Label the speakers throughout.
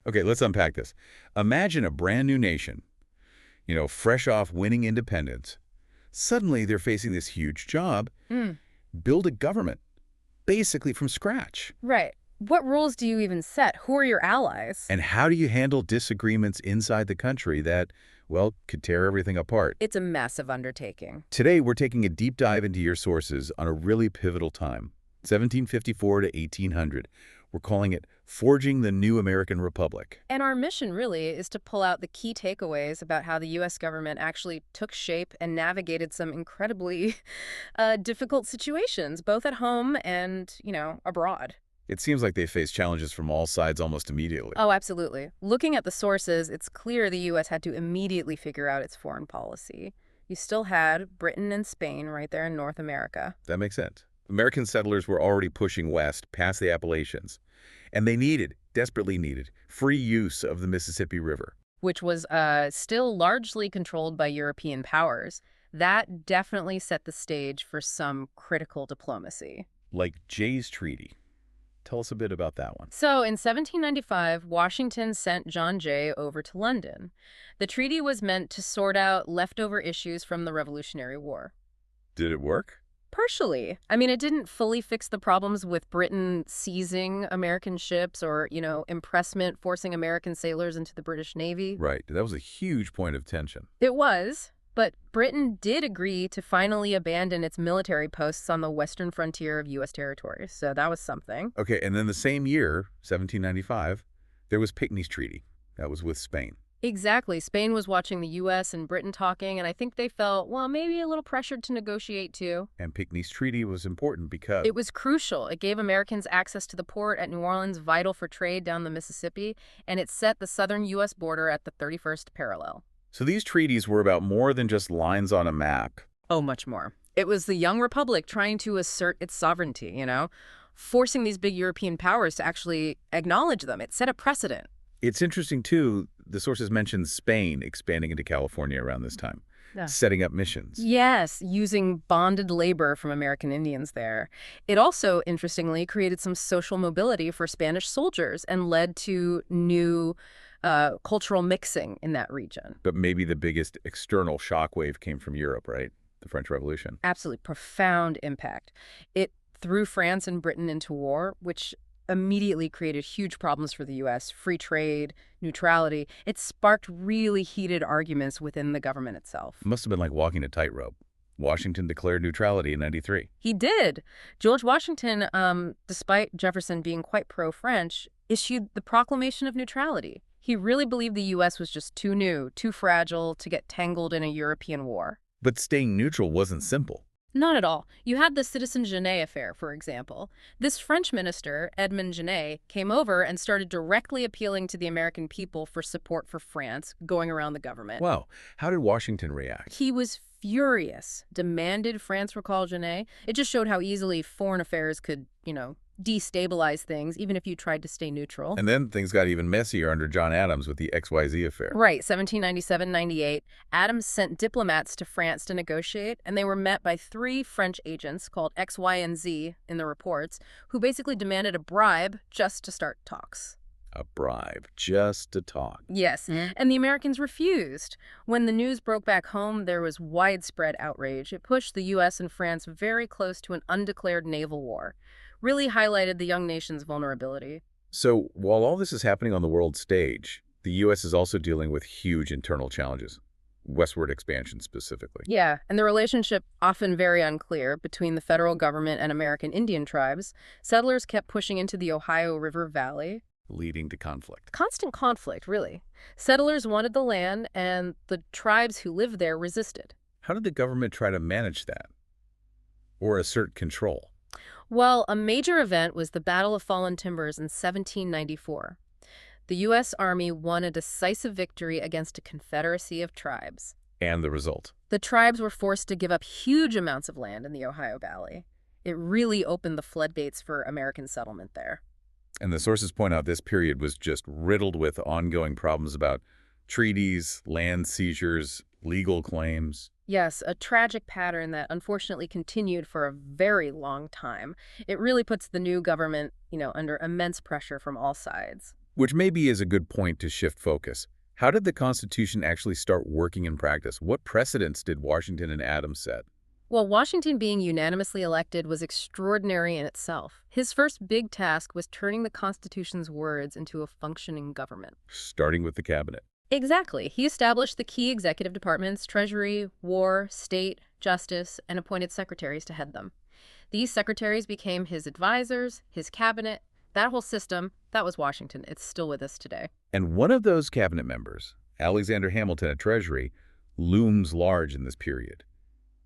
Speaker 1: Okay, let's unpack this. Imagine a brand new nation, fresh off winning independence. Suddenly, they're facing this huge job,
Speaker 2: Mm,
Speaker 1: build a government, basically from scratch.
Speaker 2: right. What rules do you even set? Who are your allies?
Speaker 1: And how do you handle disagreements inside the country that, well, could tear everything apart?
Speaker 2: It's a massive undertaking.
Speaker 1: Today, we're taking a deep dive into your sources on a really pivotal time, 1754 to 1800. We're calling it Forging the New American Republic.
Speaker 2: And our mission really is to pull out the key takeaways about how the U.S. government actually took shape and navigated some incredibly difficult situations, both at home and, abroad.
Speaker 1: It seems like they face challenges from all sides almost immediately.
Speaker 2: Oh, absolutely. Looking at the sources, it's clear the U.S. had to immediately figure out its foreign policy. You still had Britain and Spain right there in North America.
Speaker 1: That makes sense. American settlers were already pushing west past the Appalachians, and they desperately needed, free use of the Mississippi River.
Speaker 2: Which was still largely controlled by European powers. That definitely set the stage for some critical diplomacy.
Speaker 1: Like Jay's Treaty. Tell us a bit about that one.
Speaker 2: So in 1795, Washington sent John Jay over to London. The treaty was meant to sort out leftover issues from the Revolutionary War.
Speaker 1: Did it work?
Speaker 2: Partially. I mean, it didn't fully fix the problems with Britain seizing American ships or, impressment forcing American sailors into the British Navy.
Speaker 1: Right. That was a huge point of tension.
Speaker 2: It was, but Britain did agree to finally abandon its military posts on the western frontier of U.S. territories, so that was something.
Speaker 1: Okay, and then the same year, 1795, there was Pinckney's Treaty. That was with Spain.
Speaker 2: Exactly. Spain was watching the U.S. and Britain talking, and I think they felt, well, maybe a little pressured to negotiate too.
Speaker 1: And Pinckney's Treaty was important because
Speaker 2: It was crucial. It gave Americans access to the port at New Orleans, vital for trade down the Mississippi, and it set the southern U.S. border at the 31st parallel.
Speaker 1: so these treaties were about more than just lines on a map.
Speaker 2: Oh, much more. It was the young republic trying to assert its sovereignty, forcing these big European powers to actually acknowledge them. It set a precedent.
Speaker 1: It's interesting, too, the sources mention Spain expanding into California around this time,
Speaker 2: Yeah.
Speaker 1: setting up missions.
Speaker 2: Yes, using bonded labor from American Indians there. It also, interestingly, created some social mobility for Spanish soldiers and led to new cultural mixing in that region.
Speaker 1: But maybe the biggest external shockwave came from Europe, right? The French Revolution.
Speaker 2: Absolutely profound impact. It threw France and Britain into war, which immediately created huge problems for the U.S. Free trade, neutrality. It sparked really heated arguments within the government itself.
Speaker 1: It must have been like walking a tightrope. Washington declared neutrality in 93.
Speaker 2: He did. George Washington, despite Jefferson being quite pro-French, issued the Proclamation of Neutrality. He really believed the U.S. was just too new, too fragile to get tangled in a European war.
Speaker 1: But staying neutral wasn't simple.
Speaker 2: Not at all. You had the Citizen Genet affair, for example. This French minister, Edmond Genet, came over and started directly appealing to the American people for support for France, going around the government.
Speaker 1: Wow. How did Washington react?
Speaker 2: He was furious, demanded France recall Genet. It just showed how easily foreign affairs could, destabilize things, even if you tried to stay neutral.
Speaker 1: And then things got even messier under John Adams with the XYZ affair.
Speaker 2: Right, 1797-98, Adams sent diplomats to France to negotiate, and they were met by 3 French agents called X, Y, and Z in the reports, who basically demanded a bribe just to start talks.
Speaker 1: A bribe, just to talk.
Speaker 2: Yes, and the Americans refused. When the news broke back home, there was widespread outrage. It pushed the U.S. and France very close to an undeclared naval war. Really highlighted the young nation's vulnerability.
Speaker 1: So while all this is happening on the world stage, the U.S. is also dealing with huge internal challenges, westward expansion specifically.
Speaker 2: Yeah, and the relationship often very unclear between the federal government and American Indian tribes. Settlers kept pushing into the Ohio River Valley.
Speaker 1: Leading to conflict.
Speaker 2: Constant conflict, really. Settlers wanted the land, and the tribes who lived there resisted.
Speaker 1: How did the government try to manage that? Or assert control?
Speaker 2: Well, a major event was the Battle of Fallen Timbers in 1794. The U.S. Army won a decisive victory against a confederacy of tribes.
Speaker 1: And the result?
Speaker 2: The tribes were forced to give up huge amounts of land in the Ohio Valley. It really opened the floodgates for American settlement there.
Speaker 1: And the sources point out this period was just riddled with ongoing problems about treaties, land seizures, legal claims.
Speaker 2: Yes, a tragic pattern that unfortunately continued for a very long time. It really puts the new government, under immense pressure from all sides.
Speaker 1: Which maybe is a good point to shift focus. How did the Constitution actually start working in practice? What precedents did Washington and Adams set?
Speaker 2: Well, Washington being unanimously elected was extraordinary in itself. His first big task was turning the Constitution's words into a functioning government.
Speaker 1: Starting with the cabinet.
Speaker 2: Exactly. He established the key executive departments, Treasury, War, State, Justice, and appointed secretaries to head them. These secretaries became his advisors, his cabinet. That whole system, that was Washington. It's still with us today.
Speaker 1: And one of those cabinet members, Alexander Hamilton at Treasury, looms large in this period.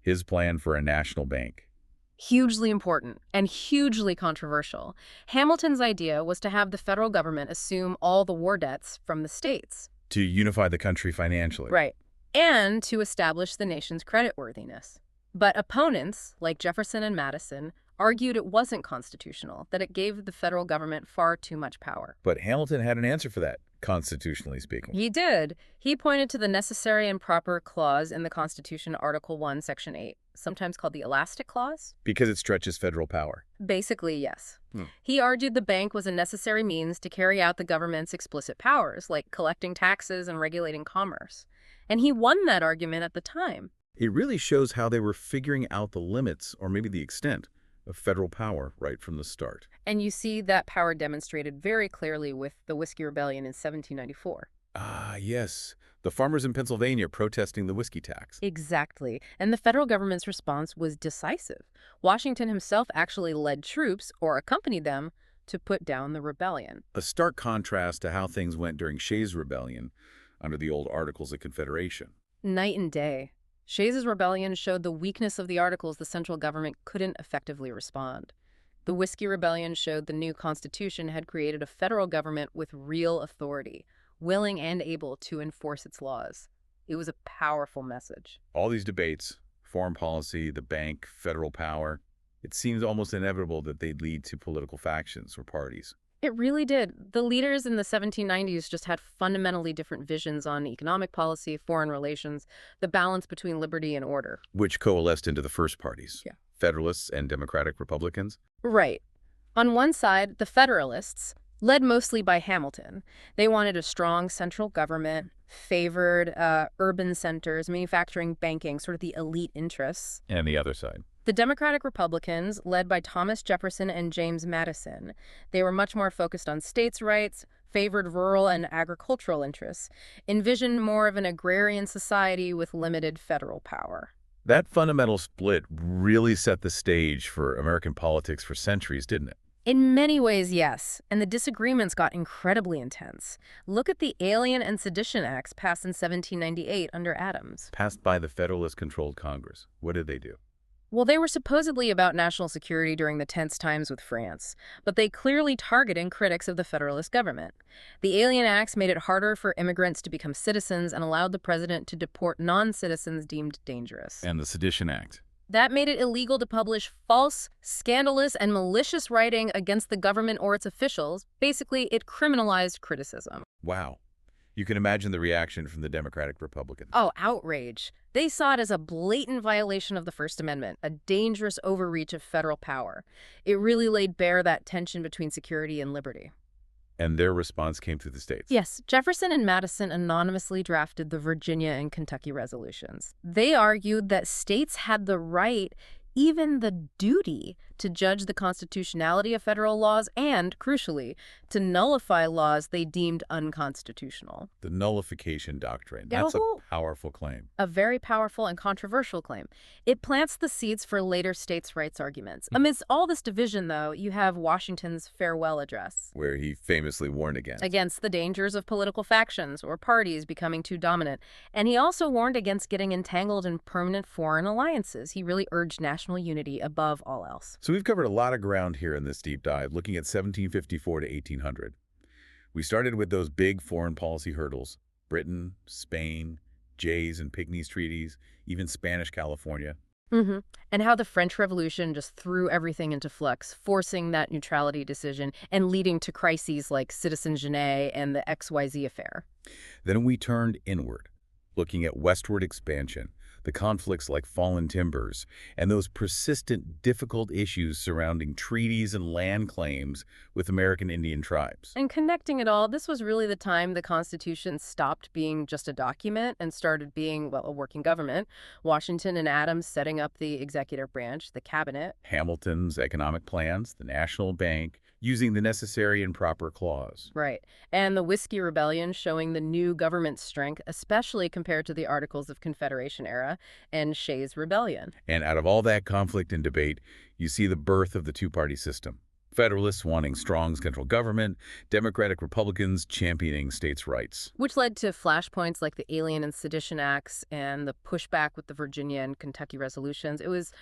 Speaker 1: His plan for a national bank.
Speaker 2: Hugely important and hugely controversial. Hamilton's idea was to have the federal government assume all the war debts from the states.
Speaker 1: To unify the country financially.
Speaker 2: Right. And to establish the nation's creditworthiness. But opponents, like Jefferson and Madison, argued it wasn't constitutional, that it gave the federal government far too much power.
Speaker 1: But Hamilton had an answer for that, constitutionally speaking.
Speaker 2: He did. He pointed to the necessary and proper clause in the Constitution, Article 1, Section 8, sometimes called the Elastic Clause.
Speaker 1: Because it stretches federal power.
Speaker 2: Basically, yes. He argued the bank was a necessary means to carry out the government's explicit powers, like collecting taxes and regulating commerce. And he won that argument at the time.
Speaker 1: It really shows how they were figuring out the limits, or maybe the extent, of federal power right from the start.
Speaker 2: And you see that power demonstrated very clearly with the Whiskey Rebellion in 1794.
Speaker 1: Ah, yes. The farmers in Pennsylvania protesting the whiskey tax.
Speaker 2: Exactly. And the federal government's response was decisive. Washington himself actually led troops, or accompanied them, to put down the rebellion.
Speaker 1: A stark contrast to how things went during Shays' Rebellion under the old Articles of Confederation.
Speaker 2: Night and day. Shays' rebellion showed the weakness of the Articles. The central government couldn't effectively respond. The Whiskey Rebellion showed the new Constitution had created a federal government with real authority, willing and able to enforce its laws. It was a powerful message.
Speaker 1: All these debates, foreign policy, the bank, federal power, it seems almost inevitable that they'd lead to political factions or parties.
Speaker 2: It really did. The leaders in the 1790s just had fundamentally different visions on economic policy, foreign relations, the balance between liberty and order.
Speaker 1: Which coalesced into the first parties.
Speaker 2: Yeah.
Speaker 1: Federalists and Democratic Republicans.
Speaker 2: Right. On one side, the Federalists, led mostly by Hamilton, they wanted a strong central government, favored urban centers, manufacturing, banking, sort of the elite interests.
Speaker 1: And the other side.
Speaker 2: The Democratic Republicans, led by Thomas Jefferson and James Madison, they were much more focused on states' rights, favored rural and agricultural interests, envisioned more of an agrarian society with limited federal power.
Speaker 1: That fundamental split really set the stage for American politics for centuries, didn't it?
Speaker 2: In many ways, yes, and the disagreements got incredibly intense. Look at the Alien and Sedition Acts passed in 1798 under Adams.
Speaker 1: Passed by the Federalist-controlled Congress. What did they do?
Speaker 2: Well, they were supposedly about national security during the tense times with France, but they clearly targeted critics of the Federalist government. The Alien Acts made it harder for immigrants to become citizens and allowed the president to deport non-citizens deemed dangerous.
Speaker 1: And the Sedition Act.
Speaker 2: That made it illegal to publish false, scandalous, and malicious writing against the government or its officials. Basically, it criminalized criticism.
Speaker 1: Wow. You can imagine the reaction from the Democratic Republicans.
Speaker 2: Oh, outrage. They saw it as a blatant violation of the First Amendment, a dangerous overreach of federal power. It really laid bare that tension between security and liberty.
Speaker 1: And their response came through the states.
Speaker 2: Yes, Jefferson and Madison anonymously drafted the Virginia and Kentucky resolutions. They argued that states had the right, even the duty, to judge the constitutionality of federal laws and, crucially, to nullify laws they deemed unconstitutional.
Speaker 1: The nullification doctrine.
Speaker 2: Yeah,
Speaker 1: That's a powerful claim.
Speaker 2: A very powerful and controversial claim. It plants the seeds for later states' rights arguments. Amidst all this division, though, you have Washington's farewell address,
Speaker 1: Where he famously warned
Speaker 2: against the dangers of political factions or parties becoming too dominant. And he also warned against getting entangled in permanent foreign alliances. He really urged national unity above all else.
Speaker 1: So we've covered a lot of ground here in this deep dive, looking at 1754 to 1800. We started with those big foreign policy hurdles: Britain, Spain, Jays and Pinckney's treaties, even Spanish California.
Speaker 2: And how the French Revolution just threw everything into flux, forcing that neutrality decision and leading to crises like Citizen Genet and the XYZ affair.
Speaker 1: Then we turned inward, looking at westward expansion, the conflicts like Fallen Timbers, and those persistent, difficult issues surrounding treaties and land claims with American Indian tribes.
Speaker 2: And connecting it all, this was really the time the Constitution stopped being just a document and started being, well, a working government. Washington and Adams setting up the executive branch, the cabinet.
Speaker 1: Hamilton's economic plans, the National Bank, using the necessary and proper clause.
Speaker 2: Right. And the Whiskey Rebellion showing the new government strength, especially compared to the Articles of Confederation era and Shays' Rebellion.
Speaker 1: And out of all that conflict and debate, you see the birth of the two-party system. Federalists wanting strong central government, Democratic Republicans championing states' rights.
Speaker 2: Which led to flashpoints like the Alien and Sedition Acts and the pushback with the Virginia and Kentucky resolutions. It was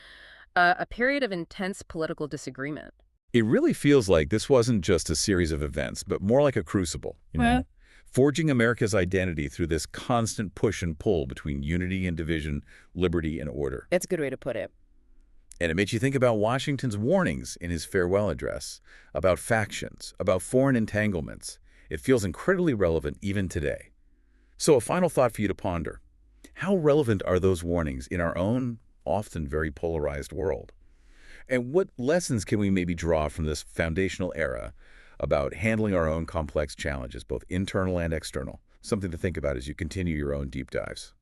Speaker 2: a period of intense political disagreement.
Speaker 1: It really feels like this wasn't just a series of events, but more like a crucible, forging America's identity through this constant push and pull between unity and division, liberty and order.
Speaker 2: That's a good way to put it.
Speaker 1: And it makes you think about Washington's warnings in his farewell address, about factions, about foreign entanglements. It feels incredibly relevant even today. So a final thought for you to ponder. How relevant are those warnings in our own, often very polarized world? And what lessons can we maybe draw from this foundational era about handling our own complex challenges, both internal and external? Something to think about as you continue your own deep dives.